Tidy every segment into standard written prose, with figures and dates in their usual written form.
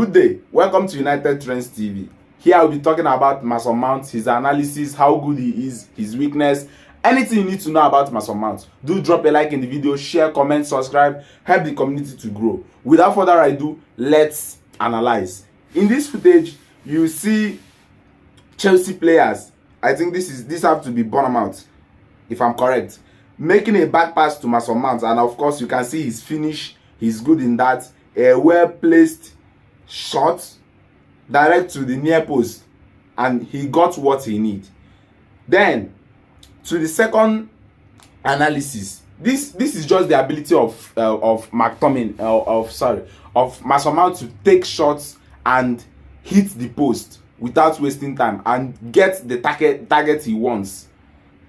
Good day, welcome to United Trends TV. Here I'll be talking about Mason Mount, his analysis, how good he is, his weakness, anything you need to know about Mason Mount. Do drop a like in the video, share, comment, subscribe, help the community to grow. Without further ado, let's analyze. In this footage, you see Chelsea players. I think this have to be Bournemouth, if I'm correct, making a back pass to Mason Mount, and of course you can see his finish. He's good in that. A well placed shot direct to the near post, and he got what he need. Then to the second analysis, this is just the ability of Mason Mount to take shots and hit the post without wasting time and get the target he wants.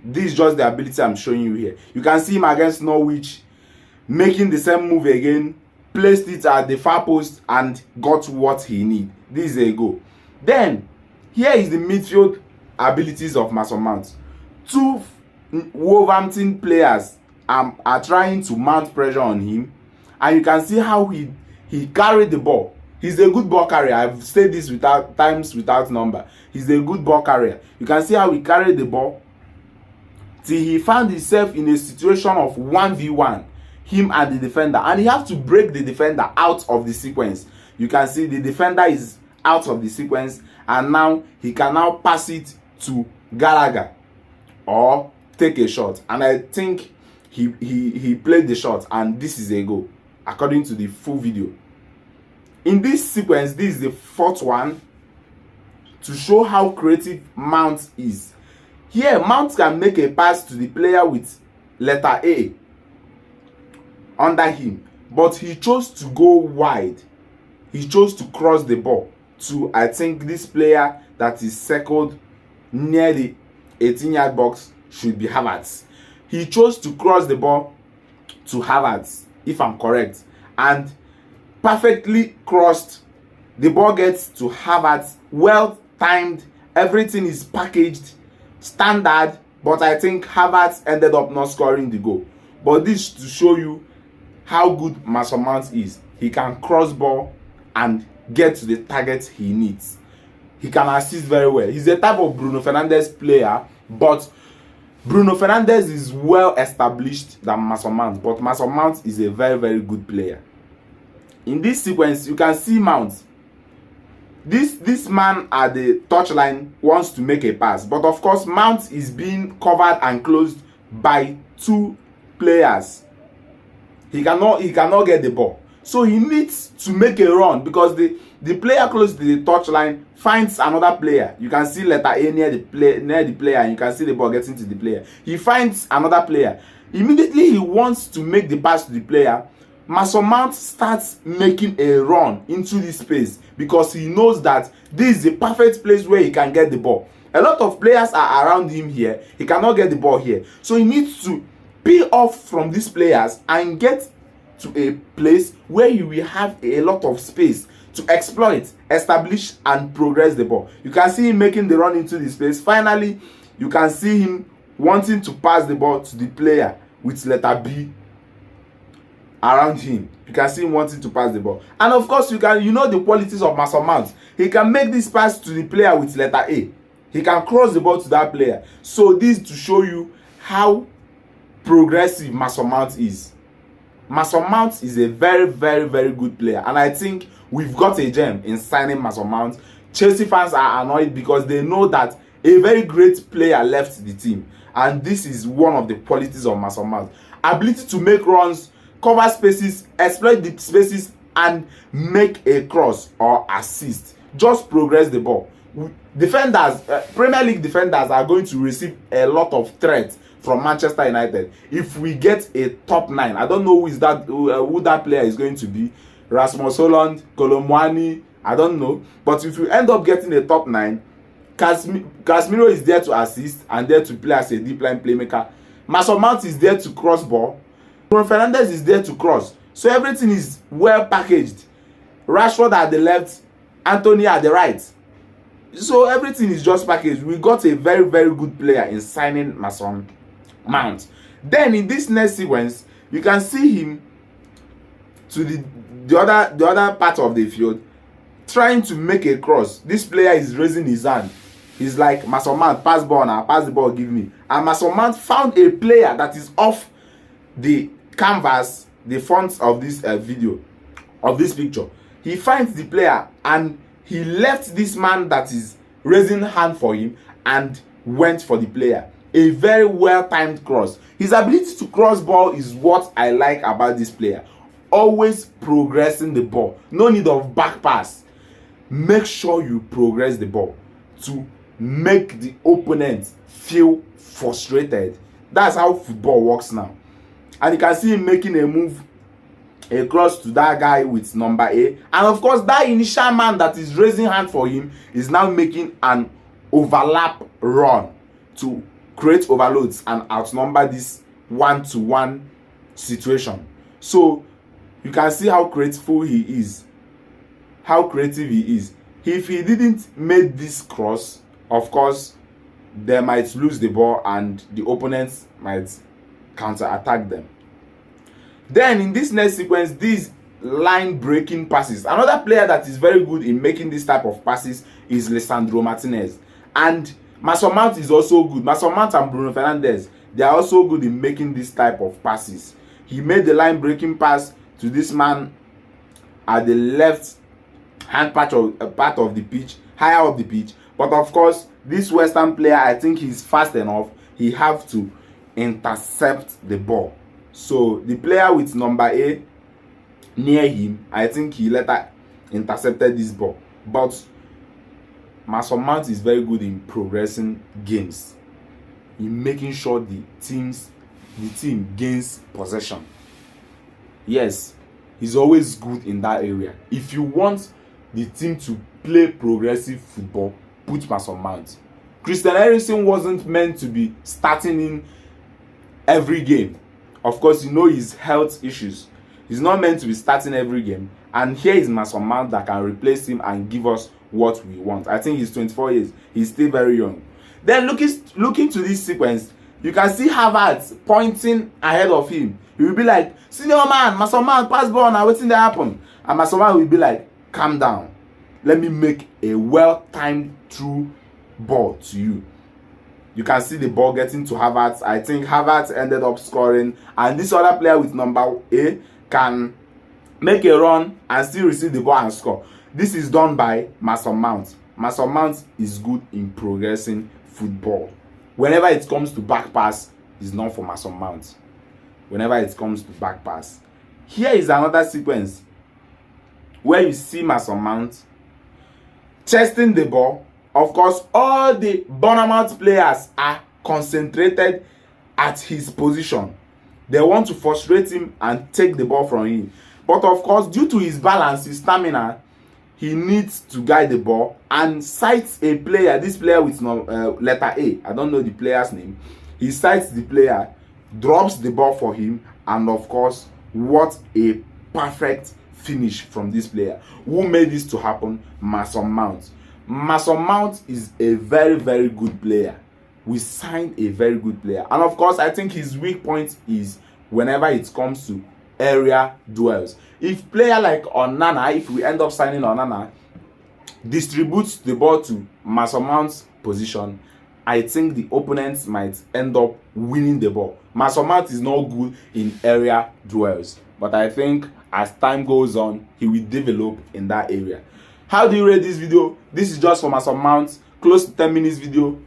This is just the ability I'm showing you here. You can see him against Norwich making the same move again, placed it at the far post and got what he need. This is a goal. Then here is the midfield abilities of Mason Mount. Two Wolverhampton players are trying to mount pressure on him, and you can see how he carried the ball. He's a good ball carrier. I've said this without number. He's a good ball carrier. You can see how he carried the ball till he found himself in a situation of 1v1, him and the defender, and he have to break the defender out of the sequence. You can see the defender is out of the sequence, and now he can now pass it to Gallagher or take a shot, and I think he played the shot, and this is a goal according to the full video. In this sequence, this is the fourth one to show how creative Mount is. Here Mount can make a pass to the player with letter A under him, but he chose to go wide. He chose to cross the ball to, I think, this player that is circled near the 18-yard box should be Havertz. He chose to cross the ball to Havertz, if I'm correct, and perfectly crossed. The ball gets to Havertz, well timed, everything is packaged, standard, but I think Havertz ended up not scoring the goal. But this to show you how good Mason Mount is. He can cross ball and get to the target he needs. He can assist very well. He's a type of Bruno Fernandes player, but Bruno Fernandes is well established than Mason Mount, but Mason Mount is a very, very good player. In this sequence, you can see Mount. This man at the touchline wants to make a pass, but of course Mount is being covered and closed by two players. He cannot get the ball, so he needs to make a run because the player close to the touchline finds another player. You can see letter A near the player, and you can see the ball getting to the player. He finds another player. Immediately he wants to make the pass to the player. Mason Mount starts making a run into this space because he knows that this is the perfect place where he can get the ball. A lot of players are around him here. He cannot get the ball here, so he needs to peel off from these players and get to a place where he will have a lot of space to exploit, establish and progress the ball. You can see him making the run into the space. Finally, you can see him wanting to pass the ball to the player with letter B around him. You can see him wanting to pass the ball, and of course you know the qualities of Mason Mount. He can make this pass to the player with letter A. He can cross the ball to that player. So this to show you how progressive Mason Mount is. Mason Mount is a very, very, very good player, and I think we've got a gem in signing Mason Mount. Chelsea fans are annoyed because they know that a very great player left the team, and this is one of the qualities of Mason Mount: ability to make runs, cover spaces, exploit the spaces, and make a cross or assist. Just progress the ball. Defenders, Premier League defenders are going to receive a lot of threats from Manchester United if we get a top 9. I don't know who that player is going to be. Rasmus Hojlund, Kolomwani, I don't know. But if we end up getting a top 9, Casemiro is there to assist and there to play as a deep line playmaker. Mason Mount is there to cross ball. Bruno Fernandes is there to cross. So everything is well packaged. Rashford at the left, Anthony at the right. So everything is just packaged. We got a very, very good player in signing Mason Mount. Then in this next sequence, you can see him to the other part of the field trying to make a cross. This player is raising his hand. He's like, Mason Mount, pass ball now, pass the ball, give me. And Mason Mount found a player that is off the canvas, the front of this video, of this picture. He finds the player and he left this man that is raising hand for him and went for the player. A very well timed cross. His ability to cross ball is what I like about this player. Always progressing the ball. No need of back pass. Make sure you progress the ball to make the opponent feel frustrated. That's how football works now. And you can see him making a move across to that guy with number 8. And of course, that initial man that is raising hand for him is now making an overlap run to create overloads and outnumber this 1-to-1 situation. So you can see how creative he is. How creative he is. If he didn't make this cross, of course, they might lose the ball and the opponents might counter-attack them. Then in this next sequence, these line breaking passes. Another player that is very good in making this type of passes is Lisandro Martinez. And Mason Mount is also good. Mason Mount and Bruno Fernandes, they are also good in making this type of passes. He made the line breaking pass to this man at the left hand part of the pitch, higher up the pitch. But of course, this Western player, I think he's fast enough. He have to intercept the ball. So the player with number 8 near him, I think he later intercepted this ball. But Mason Mount is very good in progressing games, in making sure the team gains possession. Yes, he's always good in that area. If you want the team to play progressive football, put Mason Mount. Christian Eriksen wasn't meant to be starting in every game. Of course, you know his health issues. He's not meant to be starting every game. And here is Mason Mount that can replace him and give us what we want. I think he's 24 years. He's still very young. Then looking to this sequence, you can see Havertz pointing ahead of him. He will be like, senior man, Mason Mount, pass ball now, what's in there happen? And Mason Mount will be like, calm down. Let me make a well-timed through ball to you. You can see the ball getting to Havertz. I think Havertz ended up scoring. And this other player with number 8 can make a run and still receive the ball and score. This is done by Mason Mount. Mason Mount is good in progressing football. Whenever it comes to back pass, it's not for Mason Mount. Whenever it comes to back pass. Here is another sequence where you see Mason Mount chesting the ball. Of course, all the Bournemouth players are concentrated at his position. They want to frustrate him and take the ball from him. But of course, due to his balance, his stamina, he needs to guide the ball and sights a player. This player with letter A, I don't know the player's name. He sights the player, drops the ball for him, and of course, what a perfect finish from this player. Who made this to happen? Mason Mount. Mason Mount is a very, very good player. We signed a very good player. And of course, I think his weak point is whenever it comes to area duels. If player like Onana, if we end up signing Onana, distributes the ball to Mason Mount's position, I think the opponents might end up winning the ball. Mason Mount is not good in area duels. But I think as time goes on, he will develop in that area. How do you rate this video? This is just for Mason Mount. Close to 10 minutes video.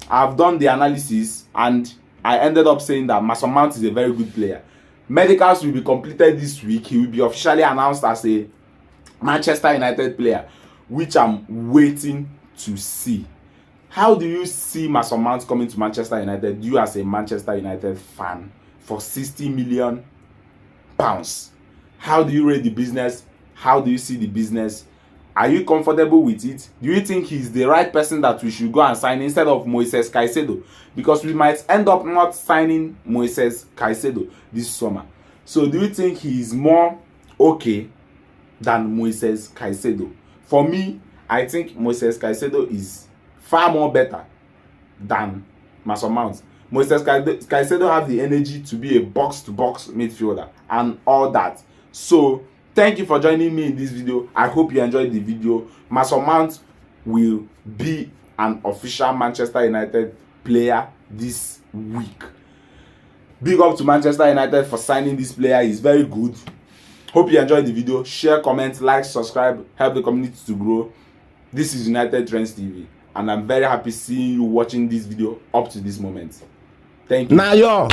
I've done the analysis and I ended up saying that Mason Mount is a very good player. Medicals will be completed this week. He will be officially announced as a Manchester United player, which I'm waiting to see. How do you see Mason Mount coming to Manchester United? You as a Manchester United fan for £60 million. How do you rate the business? How do you see the business? Are you comfortable with it? Do you think he's the right person that we should go and sign instead of Moises Caicedo? Because we might end up not signing Moises Caicedo this summer. So do you think he's more okay than Moises Caicedo? For me, I think Moises Caicedo is far more better than Mason Mount. Moises Caicedo have the energy to be a box-to-box midfielder and all that. So Thank you for joining me in this video. I hope you enjoyed the video. Mason Mount will be an official Manchester United player this week. Big up to Manchester United for signing this player. He's very good. Hope you enjoyed the video. Share, comment, like, subscribe, help the community to grow. This is United Trends TV, and I'm very happy seeing you watching this video up to this moment. Thank you. Now, yo.